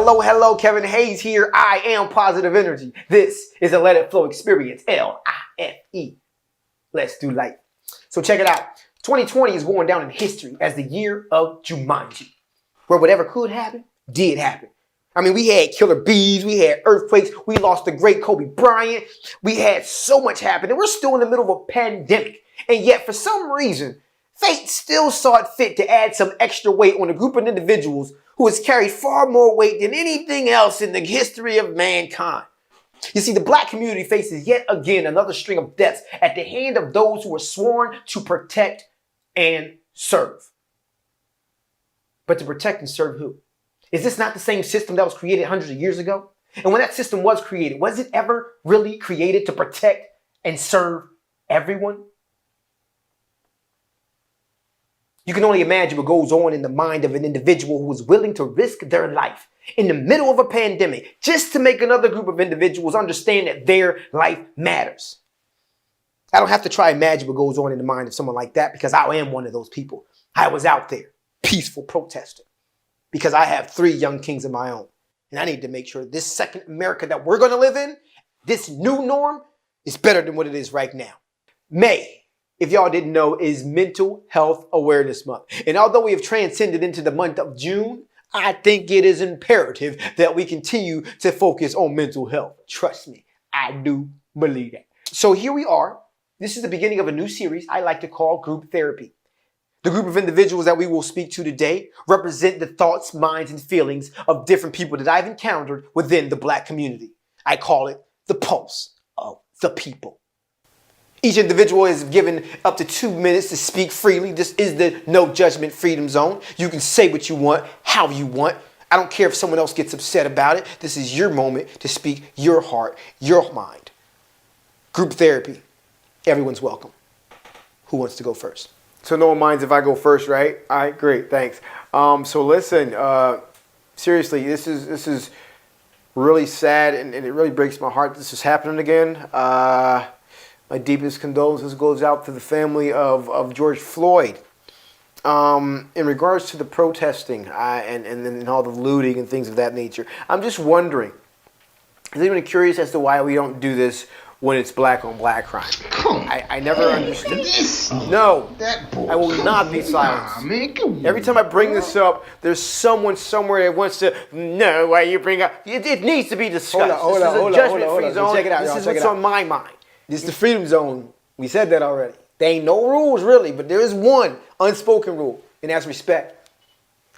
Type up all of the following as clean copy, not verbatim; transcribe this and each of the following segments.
Hello, Kevin Hayes here. I am Positive Energy. This is a Let It Flow experience, L-I-F-E. Let's do life. So check it out. 2020 is going down in history as the year of Jumanji, where whatever could happen, did happen. I mean, we had killer bees, we had earthquakes, we lost the great Kobe Bryant, we had so much happen, and we're still in the middle of a pandemic. And yet, for some reason, fate still saw it fit to add some extra weight on a group of individuals who has carried far more weight than anything else in the history of mankind. You see, the black community faces yet again another string of deaths at the hand of those who were sworn to protect and serve. But to protect and serve who? Is this not the same system that was created hundreds of years ago? And when that system was created, was it ever really created to protect and serve everyone? You can only imagine what goes on in the mind of an individual who is willing to risk their life in the middle of a pandemic just to make another group of individuals understand that their life matters. I don't have to try to imagine what goes on in the mind of someone like that because I am one of those people. I was out there, peaceful protester, because I have 3 young kings of my own. And I need to make sure this second America that we're going to live in, this new norm, is better than what it is right now. May, if y'all didn't know, is Mental Health Awareness Month. And although we have transcended into the month of June, I think it is imperative that we continue to focus on mental health. Trust me, I do believe that. So here we are. This is the beginning of a new series I like to call Group Therapy. The group of individuals that we will speak to today represent the thoughts, minds, and feelings of different people that I've encountered within the black community. I call it the pulse of the people. Each individual is given up to 2 minutes to speak freely. This is the no judgment freedom zone. You can say what you want, how you want. I don't care if someone else gets upset about it. This is your moment to speak your heart, your mind. Group therapy. Everyone's welcome. Who wants to go first? So no one minds if I go first, right? All right, great, thanks. So listen, seriously, this is really sad and it really breaks my heart this is happening again. My deepest condolences goes out to the family of George Floyd. In regards to the protesting and all the looting and things of that nature, I'm just wondering, is anyone curious as to why we don't do this when it's black on black crime? I never understood. No, I will not be silenced. Every time I bring this up, there's someone somewhere that wants to know why you bring up. It needs to be discussed. Hold on. Judgment-free zone. Check it out. This is what's on my mind. This is the freedom zone. We said that already. There ain't no rules really, but there is one unspoken rule, and that's respect.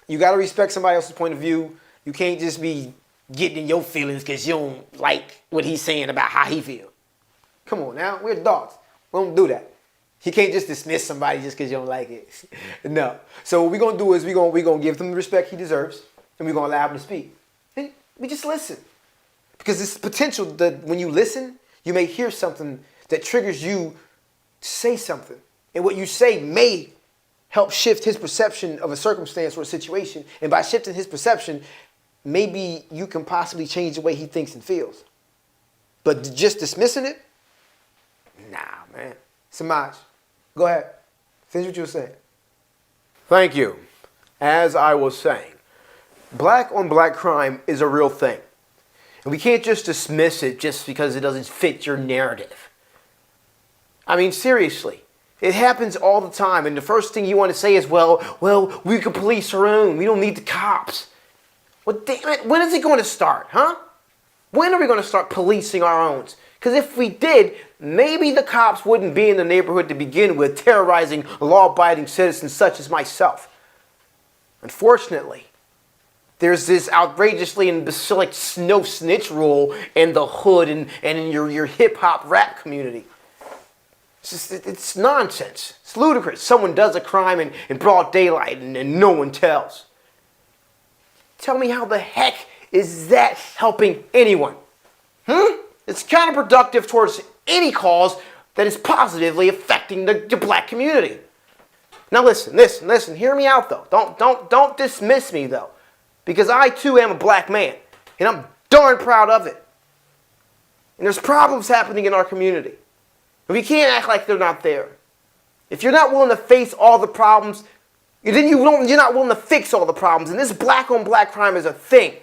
You got to respect somebody else's point of view. You can't just be getting in your feelings because you don't like what he's saying about how he feels. Come on now, we're adults. We don't do that. You can't just dismiss somebody just because you don't like it. No. So what we're going to do is we're going to give them the respect he deserves, and we're going to allow him to speak. And we just listen. Because it's potential that when you listen, you may hear something that triggers you to say something. And what you say may help shift his perception of a circumstance or a situation. And by shifting his perception, maybe you can possibly change the way he thinks and feels. But just dismissing it? Nah, man. Samaj, go ahead. Finish what you were saying. Thank you. As I was saying, black on black crime is a real thing. And we can't just dismiss it just because it doesn't fit your narrative. I mean, seriously, it happens all the time. And the first thing you want to say is, well, we can police our own. We don't need the cops. Well, damn it, when is it going to start, huh? When are we going to start policing our own? Because if we did, maybe the cops wouldn't be in the neighborhood to begin with, terrorizing law-abiding citizens such as myself. Unfortunately, there's this outrageously imbecilic no snitch rule in the hood and in your hip-hop rap community. It's nonsense. It's ludicrous. Someone does a crime in broad daylight and no one tells. Tell me how the heck is that helping anyone? It's counterproductive towards any cause that is positively affecting the black community. Now listen. Hear me out though. Don't dismiss me though. Because I too am a black man. And I'm darn proud of it. And there's problems happening in our community. And we can't act like they're not there. If you're not willing to face all the problems, then you're not willing to fix all the problems. And this black on black crime is a thing.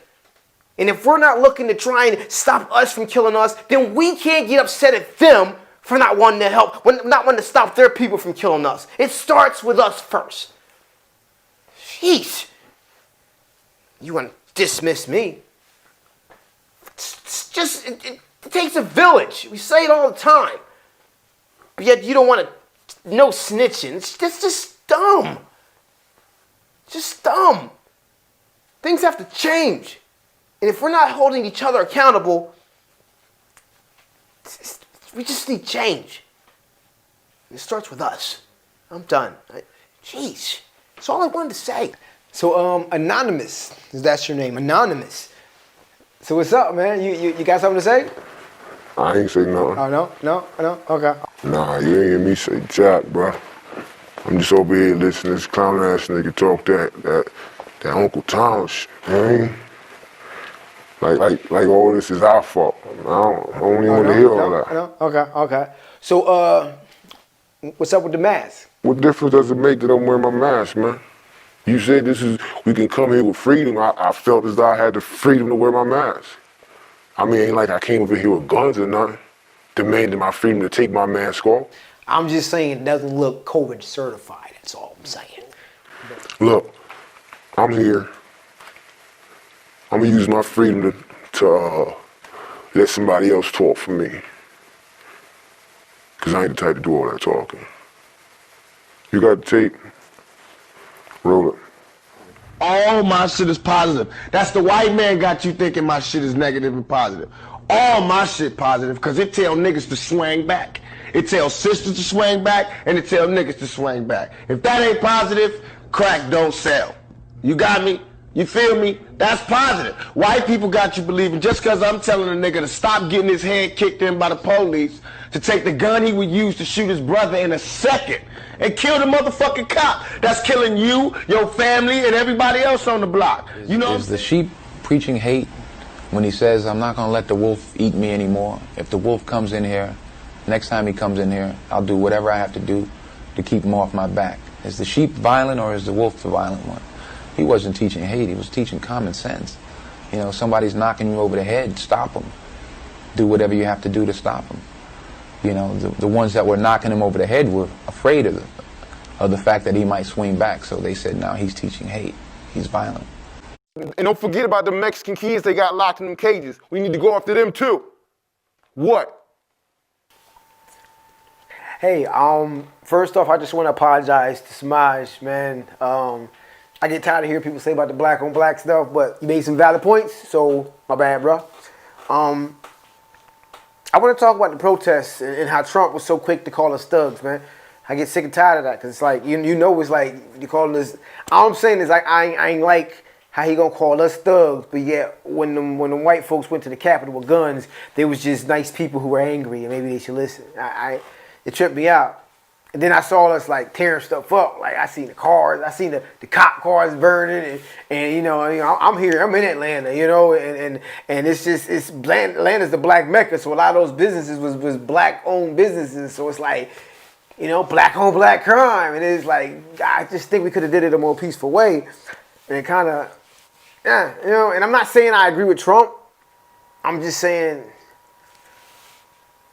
And if we're not looking to try and stop us from killing us, then we can't get upset at them for not wanting to help, not wanting to stop their people from killing us. It starts with us first. Jeez. You want to dismiss me? It takes a village. We say it all the time. But yet you don't want to, no snitching. That's just dumb. Just dumb. Things have to change. And if we're not holding each other accountable, we just need change. It starts with us. I'm done. Jeez. That's all I wanted to say. So, Anonymous, is that your name? Anonymous. So what's up, man? You got something to say? I ain't say nothing. Oh, no? Okay. Nah, you ain't hear me say jack, bro. I'm just over here listening to this clown ass nigga talk that Uncle Tom shit, man. Like all this is our fault. I don't even want to hear all that. Okay. So, what's up with the mask? What difference does it make that I'm wearing my mask, man? You said we can come here with freedom. I felt as though I had the freedom to wear my mask. I mean, ain't like I came over here with guns or nothing, demanding my freedom to take my mask off. I'm just saying it doesn't look COVID certified, that's all I'm saying. Look, I'm here. I'm gonna use my freedom to let somebody else talk for me. Cause I ain't the type to do all that talking. You got the tape? Roll it. All my shit is positive. That's the white man got you thinking my shit is negative and positive. All my shit positive, cause it tell niggas to swing back. It tell sisters to swing back, and it tell niggas to swing back. If that ain't positive, crack don't sell. You got me? You feel me? That's positive. White people got you believing just cause I'm telling a nigga to stop getting his head kicked in by the police, to take the gun he would use to shoot his brother in a second and kill the motherfucking cop that's killing you, your family, and everybody else on the block. You know? Is the sheep preaching hate when he says, I'm not gonna let the wolf eat me anymore? If the wolf comes in here, next time he comes in here, I'll do whatever I have to do to keep him off my back. Is the sheep violent or is the wolf the violent one? He wasn't teaching hate, he was teaching common sense. You know, somebody's knocking you over the head, stop them. Do whatever you have to do to stop them. You know, the ones that were knocking him over the head were afraid of the fact that he might swing back, so they said, no, he's teaching hate, he's violent. And don't forget about the Mexican kids they got locked in them cages. We need to go after them too. What? Hey, first off, I just want to apologize to Samaj, man. I get tired of hearing people say about the black on black stuff, but you made some valid points, so my bad, bro. I want to talk about the protests and how Trump was so quick to call us thugs, man. I get sick and tired of that, because it's like, you know, it's like, you calling us, all I'm saying is like, I ain't like how he gonna call us thugs, but yet when the white folks went to the Capitol with guns, they was just nice people who were angry, and maybe they should listen. It tripped me out. And then I saw us like tearing stuff up. Like I seen the cars, I seen the cop cars burning, and you know, I'm here, I'm in Atlanta, you know, and it's just, Atlanta's the black Mecca, so a lot of those businesses was black owned businesses, so it's like, you know, black on black crime, and it's like, I just think we could have did it a more peaceful way, and it kind of, yeah, you know, and I'm not saying I agree with Trump, I'm just saying,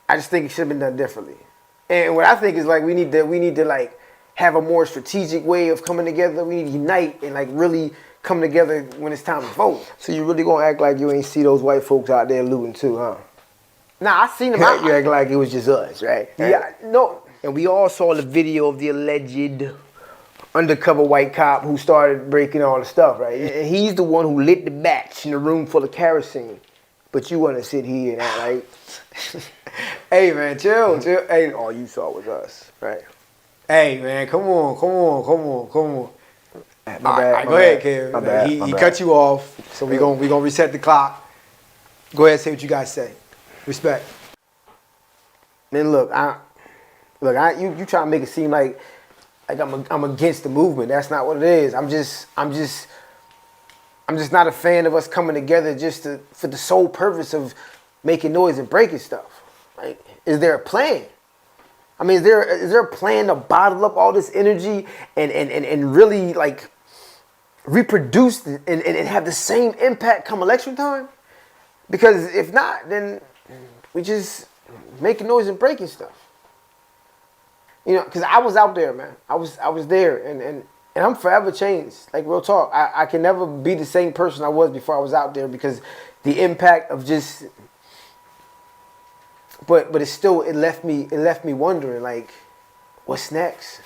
I just think it should have been done differently. And what I think is like we need to like have a more strategic way of coming together. We need to unite and like really come together when it's time to vote. So you really gonna act like you ain't see those white folks out there looting too, huh? Nah, I seen them out. You act like it was just us, right? Yeah, no. And we all saw the video of the alleged undercover white cop who started breaking all the stuff, right? And he's the one who lit the match in a room full of kerosene. But you want to sit here and act like, hey man, chill. Hey, all you saw was us, right? Hey man, come on. My bad. Go ahead, Kev. He cut you off, so we gonna reset the clock. Go ahead, say what you guys say. Respect. Man, look, you try to make it seem like I'm against the movement. That's not what it is. I'm just not a fan of us coming together just for the sole purpose of making noise and breaking stuff. Like, is there a plan? I mean, is there a plan to bottle up all this energy and really like reproduce and have the same impact come election time? Because if not, then we just making noise and breaking stuff. You know, because I was out there, man. I was there, and I'm forever changed. Like, real talk. I can never be the same person I was before I was out there, because the impact of just, but it left me wondering, like, what's next?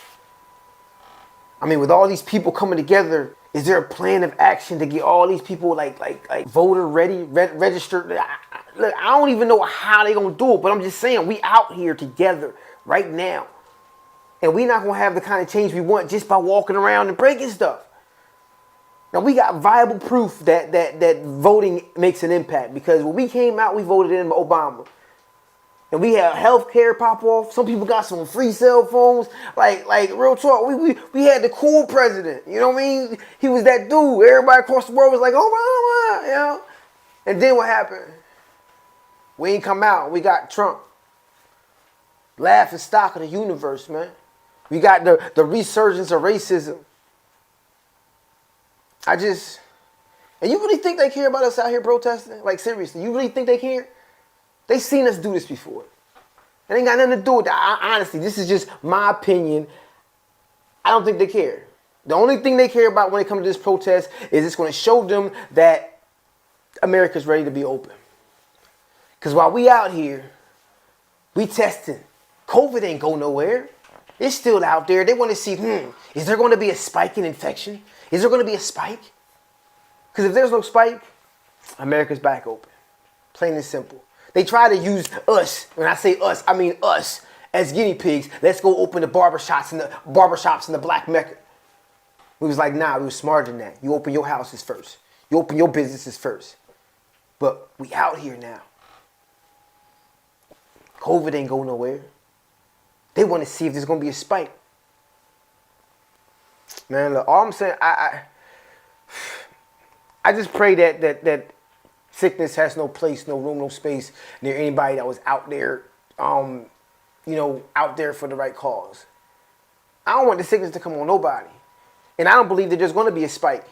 I mean, with all these people coming together, is there a plan of action to get all these people like voter ready, registered? Look, I don't even know how they gonna do it, but I'm just saying, we out here together right now. And we not gonna have the kind of change we want just by walking around and breaking stuff. Now, we got viable proof that voting makes an impact, because when we came out, we voted in Obama. And we had health care pop off. Some people got some free cell phones. Like real talk, we had the cool president. You know what I mean? He was that dude. Everybody across the world was like, oh, you know? And then what happened? We ain't come out. We got Trump. Laughing stock of the universe, man. We got the resurgence of racism. And you really think they care about us out here protesting? Like, seriously, you really think they care? They seen us do this before. It ain't got nothing to do with that. Honestly, this is just my opinion. I don't think they care. The only thing they care about when it comes to this protest is it's going to show them that America's ready to be open. Because while we out here, we testing. COVID ain't go nowhere. It's still out there. They want to see, is there going to be a spike in infection? Is there going to be a spike? Because if there's no spike, America's back open. Plain and simple. They try to use us. When I say us, I mean us as guinea pigs. Let's go open the barbershops in the Black Mecca. We was like, nah, we was smarter than that. You open your houses first. You open your businesses first. But we out here now. COVID ain't go nowhere. They want to see if there's going to be a spike. Man, look, all I'm saying, I just pray that sickness has no place, no room, no space near anybody that was out there, out there for the right cause. I don't want the sickness to come on nobody. And I don't believe that there's going to be a spike.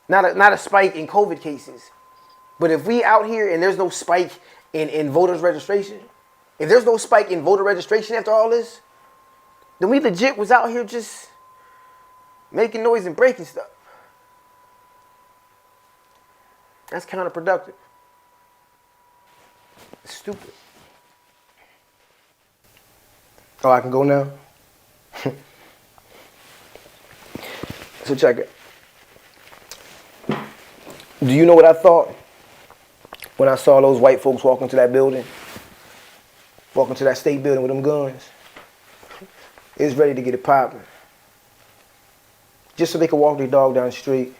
Not a spike in COVID cases. But if we out here and there's no spike in voters registration, if there's no spike in voter registration after all this, then we legit was out here just making noise and breaking stuff. That's counterproductive. It's stupid. Oh, I can go now? So check it. Do you know what I thought when I saw those white folks walk into that building? Walk into that state building with them guns. They was ready to get it popping. Just so they could walk their dog down the street.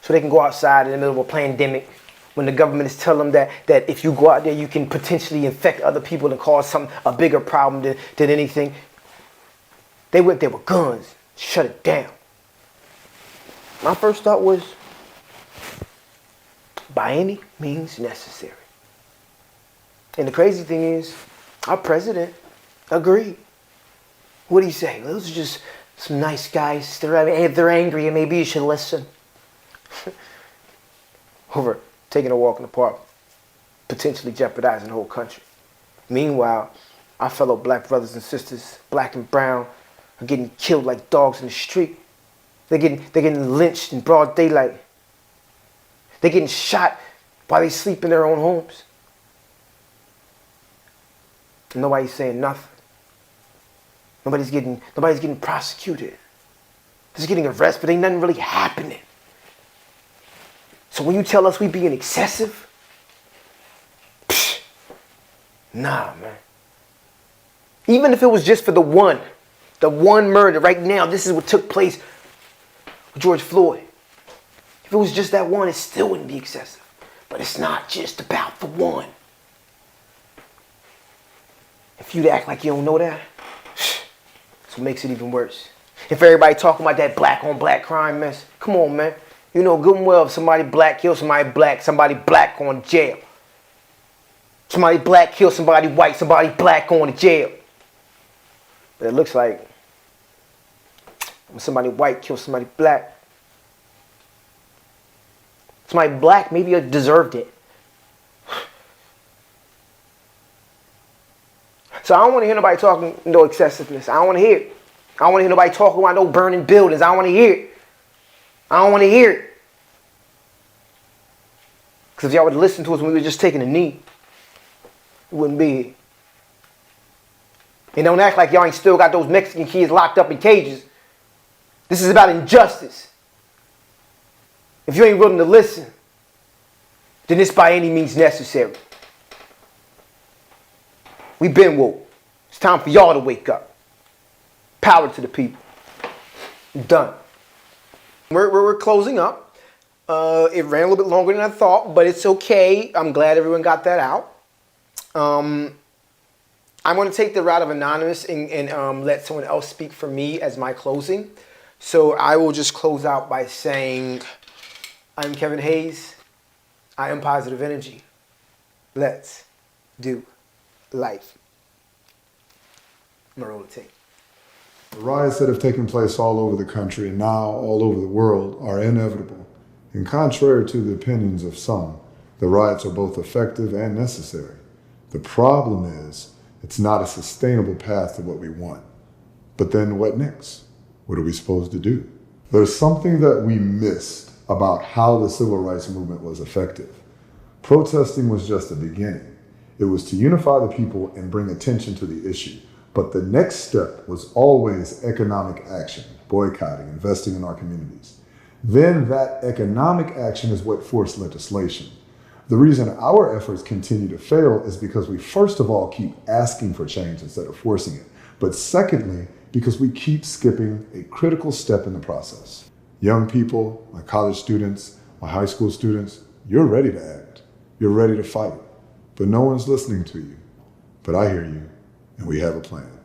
So they can go outside in the middle of a pandemic when the government is telling them that if you go out there, you can potentially infect other people and cause a bigger problem than anything. They went there with guns, shut it down. My first thought was, by any means necessary. And the crazy thing is, our president agreed. What did he say? Those are just some nice guys. They're angry and maybe you should listen. Over taking a walk in the park, potentially jeopardizing the whole country. Meanwhile, our fellow black brothers and sisters, black and brown, are getting killed like dogs in the street. They're getting lynched in broad daylight. They're getting shot while they sleep in their own homes. And nobody's saying nothing. Nobody's getting prosecuted. They're getting arrested, but ain't nothing really happening. So when you tell us we being excessive, nah, man. Even if it was just for the one murder right now, this is what took place with George Floyd. If it was just that one, it still wouldn't be excessive. But it's not just about the one. If you'd act like you don't know that, that's what makes it even worse. If everybody talking about that black on black crime mess, come on, man. You know good and well if somebody black kills somebody black going to jail. Somebody black kills somebody white, somebody black going to jail. But it looks like when somebody white kills somebody black, somebody black, maybe you deserved it. So I don't want to hear nobody talking no excessiveness. I don't want to hear it. I don't want to hear nobody talking about no burning buildings. I don't want to hear it. I don't want to hear it. Because if y'all would listen to us when we were just taking a knee, it wouldn't be here. And don't act like y'all ain't still got those Mexican kids locked up in cages. This is about injustice. If you ain't willing to listen, then it's by any means necessary. We've been woke. It's time for y'all to wake up. Power to the people. Done. We're closing up. It ran a little bit longer than I thought, but it's okay. I'm glad everyone got that out. I'm going to take the route of anonymous and let someone else speak for me as my closing. So I will just close out by saying, I'm Kevin Hayes. I am Positive Energy. Let's do life. I'm going to roll the tape. The riots that have taken place all over the country and now all over the world are inevitable. And contrary to the opinions of some, the riots are both effective and necessary. The problem is, it's not a sustainable path to what we want. But then what next? What are we supposed to do? There's something that we missed about how the civil rights movement was effective. Protesting was just the beginning. It was to unify the people and bring attention to the issue. But the next step was always economic action, boycotting, investing in our communities. Then that economic action is what forced legislation. The reason our efforts continue to fail is because we first of all keep asking for change instead of forcing it. But secondly, because we keep skipping a critical step in the process. Young people, my college students, my high school students, you're ready to act. You're ready to fight. But no one's listening to you. But I hear you, and we have a plan.